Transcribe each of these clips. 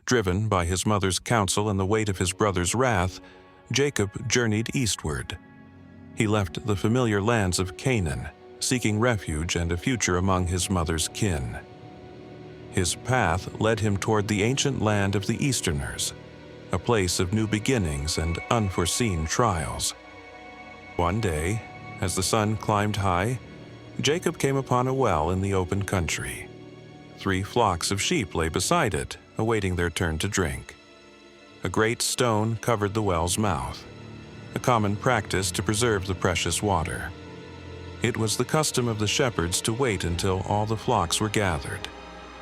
Driven by his mother's counsel and the weight of his brother's wrath, Jacob journeyed eastward. He left the familiar lands of Canaan, seeking refuge and a future among his mother's kin. His path led him toward the ancient land of the Easterners, a place of new beginnings and unforeseen trials. One day, as the sun climbed high, Jacob came upon a well in the open country. 3 flocks of sheep lay beside it, awaiting their turn to drink. A great stone covered the well's mouth, a common practice to preserve the precious water. It was the custom of the shepherds to wait until all the flocks were gathered.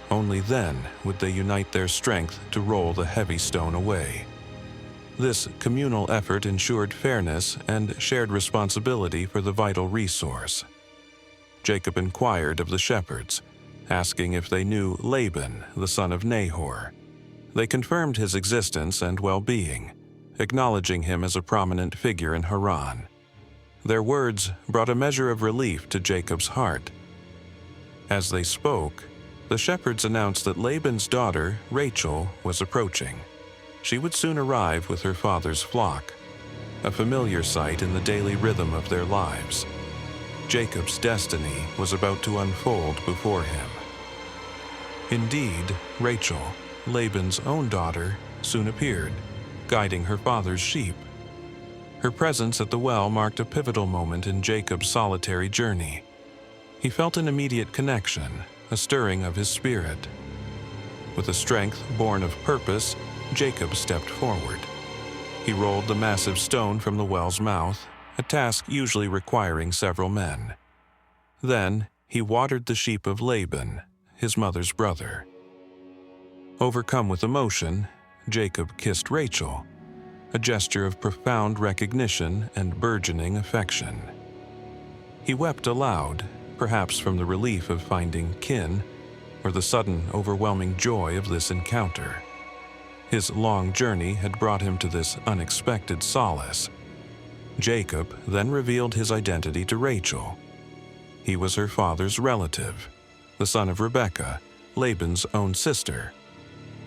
Only then would they unite their strength to roll the heavy stone away. This communal effort ensured fairness and shared responsibility for the vital resource. Jacob inquired of the shepherds, asking if they knew Laban, the son of Nahor. They confirmed his existence and well-being, acknowledging him as a prominent figure in Haran. Their words brought a measure of relief to Jacob's heart. As they spoke, the shepherds announced that Laban's daughter, Rachel, was approaching. She would soon arrive with her father's flock, a familiar sight in the daily rhythm of their lives. Jacob's destiny was about to unfold before him. Indeed, Rachel, Laban's own daughter, soon appeared, guiding her father's sheep. Her presence at the well marked a pivotal moment in Jacob's solitary journey. He felt an immediate connection, a stirring of his spirit. With a strength born of purpose, Jacob stepped forward. He rolled the massive stone from the well's mouth, a task usually requiring several men. Then he watered the sheep of Laban, his mother's brother. Overcome with emotion, Jacob kissed Rachel, a gesture of profound recognition and burgeoning affection. He wept aloud, perhaps from the relief of finding kin, or the sudden, overwhelming joy of this encounter. His long journey had brought him to this unexpected solace. Jacob then revealed his identity to Rachel. He was her father's relative, the son of Rebekah, Laban's own sister.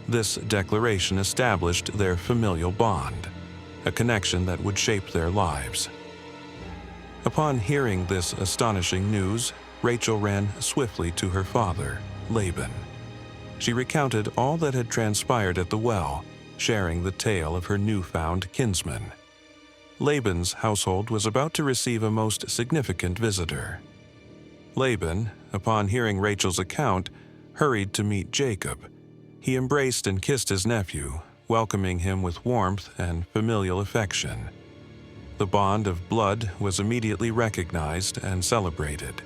This declaration established their familial bond, a connection that would shape their lives. Upon hearing this astonishing news, Rachel ran swiftly to her father, Laban. She recounted all that had transpired at the well, sharing the tale of her newfound kinsman. Laban's household was about to receive a most significant visitor. Laban, upon hearing Rachel's account, hurried to meet Jacob. He embraced and kissed his nephew, welcoming him with warmth and familial affection. The bond of blood was immediately recognized and celebrated.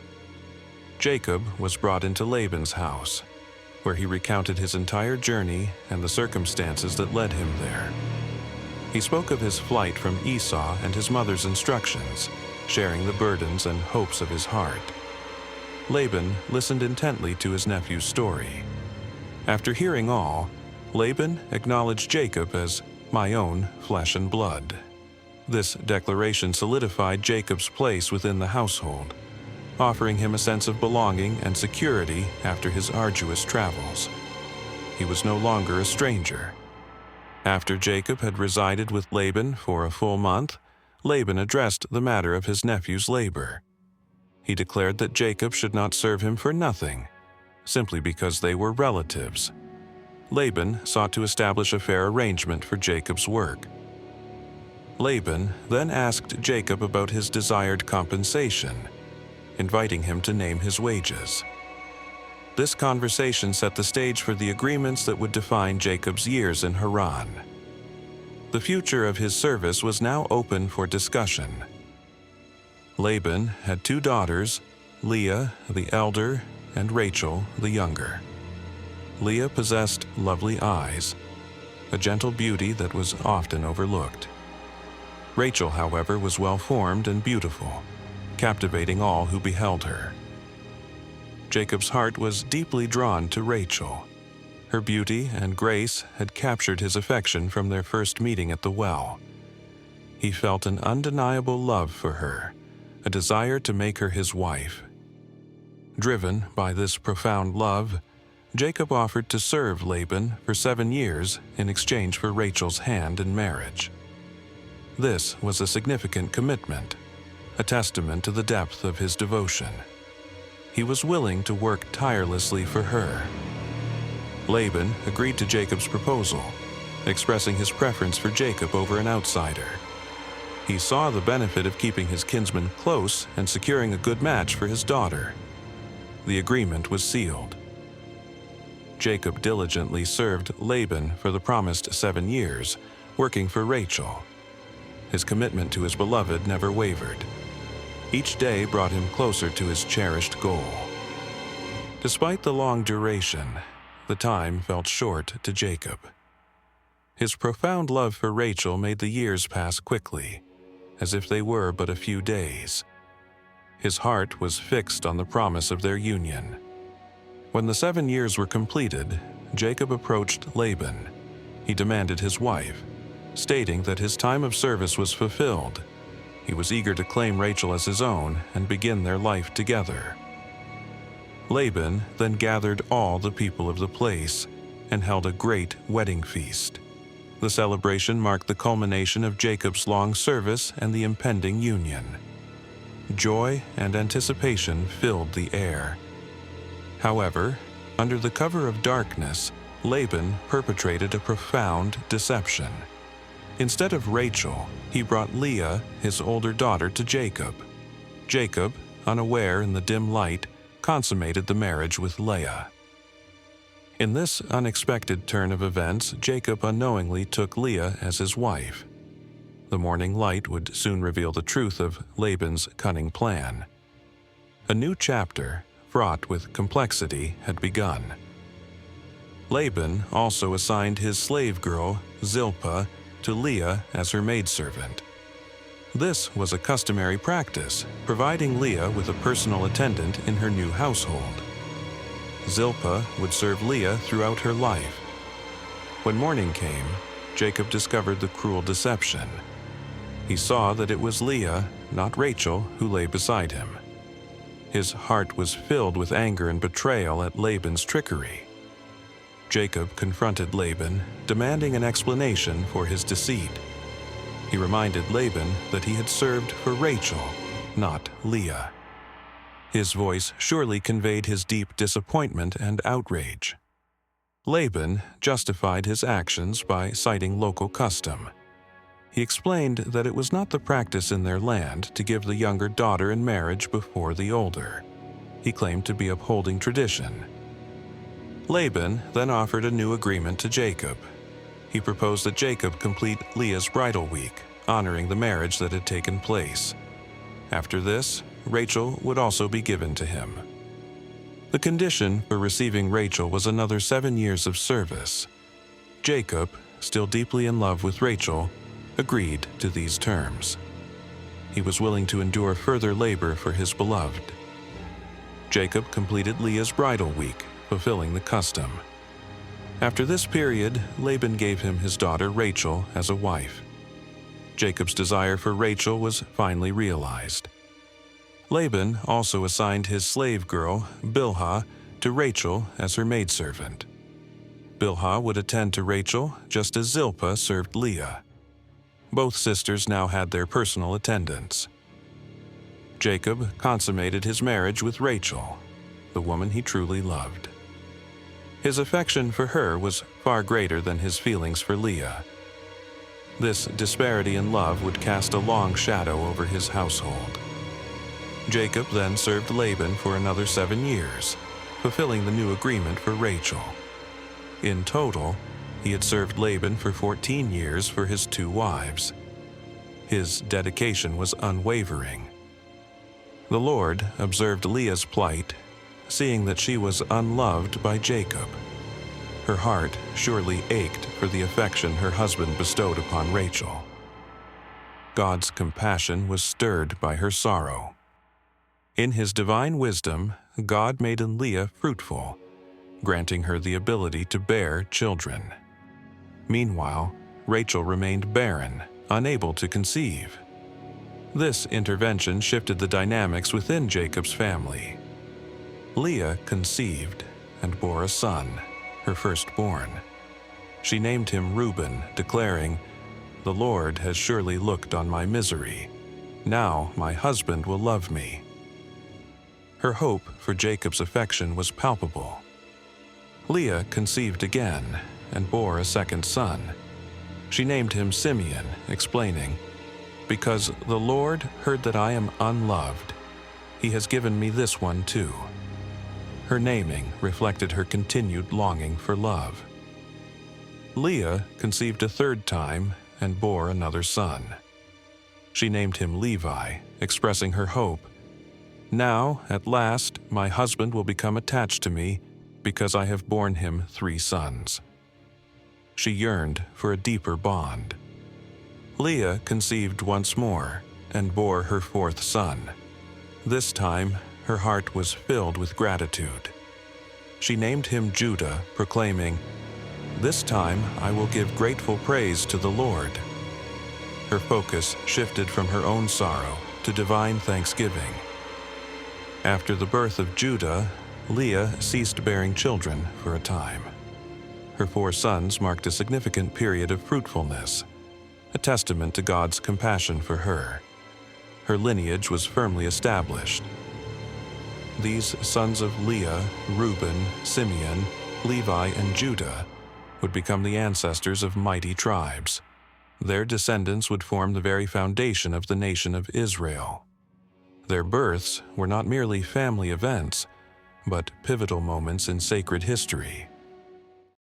Jacob was brought into Laban's house, where he recounted his entire journey and the circumstances that led him there. He spoke of his flight from Esau and his mother's instructions, sharing the burdens and hopes of his heart. Laban listened intently to his nephew's story. After hearing all, Laban acknowledged Jacob as "my own flesh and blood." This declaration solidified Jacob's place within the household, offering him a sense of belonging and security after his arduous travels. He was no longer a stranger. After Jacob had resided with Laban for a full month, Laban addressed the matter of his nephew's labor. He declared that Jacob should not serve him for nothing, simply because they were relatives. Laban sought to establish a fair arrangement for Jacob's work. Laban then asked Jacob about his desired compensation, inviting him to name his wages. This conversation set the stage for the agreements that would define Jacob's years in Haran. The future of his service was now open for discussion. Laban had 2 daughters, Leah, the elder, and Rachel, the younger. Leah possessed lovely eyes, a gentle beauty that was often overlooked. Rachel, however, was well-formed and beautiful, captivating all who beheld her. Jacob's heart was deeply drawn to Rachel. Her beauty and grace had captured his affection from their first meeting at the well. He felt an undeniable love for her, a desire to make her his wife. Driven by this profound love, Jacob offered to serve Laban for 7 years in exchange for Rachel's hand in marriage. This was a significant commitment, a testament to the depth of his devotion. He was willing to work tirelessly for her. Laban agreed to Jacob's proposal, expressing his preference for Jacob over an outsider. He saw the benefit of keeping his kinsman close and securing a good match for his daughter. The agreement was sealed. Jacob diligently served Laban for the promised 7 years, working for Rachel. His commitment to his beloved never wavered. Each day brought him closer to his cherished goal. Despite the long duration, the time felt short to Jacob. His profound love for Rachel made the years pass quickly, as if they were but a few days. His heart was fixed on the promise of their union. When the 7 years were completed, Jacob approached Laban. He demanded his wife, stating that his time of service was fulfilled. He was eager to claim Rachel as his own and begin their life together. Laban then gathered all the people of the place and held a great wedding feast. The celebration marked the culmination of Jacob's long service and the impending union. Joy and anticipation filled the air. However, under the cover of darkness, Laban perpetrated a profound deception. Instead of Rachel, he brought Leah, his older daughter, to Jacob. Jacob, unaware in the dim light, consummated the marriage with Leah. In this unexpected turn of events, Jacob unknowingly took Leah as his wife. The morning light would soon reveal the truth of Laban's cunning plan. A new chapter, fraught with complexity, had begun. Laban also assigned his slave girl, Zilpah, to Leah as her maidservant. This was a customary practice, providing Leah with a personal attendant in her new household. Zilpah would serve Leah throughout her life. When morning came, Jacob discovered the cruel deception. He saw that it was Leah, not Rachel, who lay beside him. His heart was filled with anger and betrayal at Laban's trickery. Jacob confronted Laban, demanding an explanation for his deceit. He reminded Laban that he had served for Rachel, not Leah. His voice surely conveyed his deep disappointment and outrage. Laban justified his actions by citing local custom. He explained that it was not the practice in their land to give the younger daughter in marriage before the older. He claimed to be upholding tradition. Laban then offered a new agreement to Jacob. He proposed that Jacob complete Leah's bridal week, honoring the marriage that had taken place. After this, Rachel would also be given to him. The condition for receiving Rachel was another 7 years of service. Jacob, still deeply in love with Rachel, agreed to these terms. He was willing to endure further labor for his beloved. Jacob completed Leah's bridal week, fulfilling the custom. After this period, Laban gave him his daughter Rachel as a wife. Jacob's desire for Rachel was finally realized. Laban also assigned his slave girl, Bilhah, to Rachel as her maidservant. Bilhah would attend to Rachel just as Zilpah served Leah. Both sisters now had their personal attendants. Jacob consummated his marriage with Rachel, the woman he truly loved. His affection for her was far greater than his feelings for Leah. This disparity in love would cast a long shadow over his household. Jacob then served Laban for another 7 years, fulfilling the new agreement for Rachel. In total, he had served Laban for 14 years for his 2 wives. His dedication was unwavering. The Lord observed Leah's plight, seeing that she was unloved by Jacob. Her heart surely ached for the affection her husband bestowed upon Rachel. God's compassion was stirred by her sorrow. In his divine wisdom, God made Leah fruitful, granting her the ability to bear children. Meanwhile, Rachel remained barren, unable to conceive. This intervention shifted the dynamics within Jacob's family. Leah conceived, and bore a son, her firstborn. She named him Reuben, declaring, "The Lord has surely looked on my misery. Now my husband will love me." Her hope for Jacob's affection was palpable. Leah conceived again and bore a second son. She named him Simeon, explaining, "Because the Lord heard that I am unloved, He has given me this one too." Her naming reflected her continued longing for love. Leah conceived a third time and bore another son. She named him Levi, expressing her hope, "Now, at last, my husband will become attached to me because I have borne him 3 sons." She yearned for a deeper bond. Leah conceived once more and bore her 4th son. This time, her heart was filled with gratitude. She named him Judah, proclaiming, "This time I will give grateful praise to the Lord." Her focus shifted from her own sorrow to divine thanksgiving. After the birth of Judah, Leah ceased bearing children for a time. Her 4 sons marked a significant period of fruitfulness, a testament to God's compassion for her. Her lineage was firmly established. These sons of Leah, Reuben, Simeon, Levi, and Judah would become the ancestors of mighty tribes. Their descendants would form the very foundation of the nation of Israel. Their births were not merely family events, but pivotal moments in sacred history.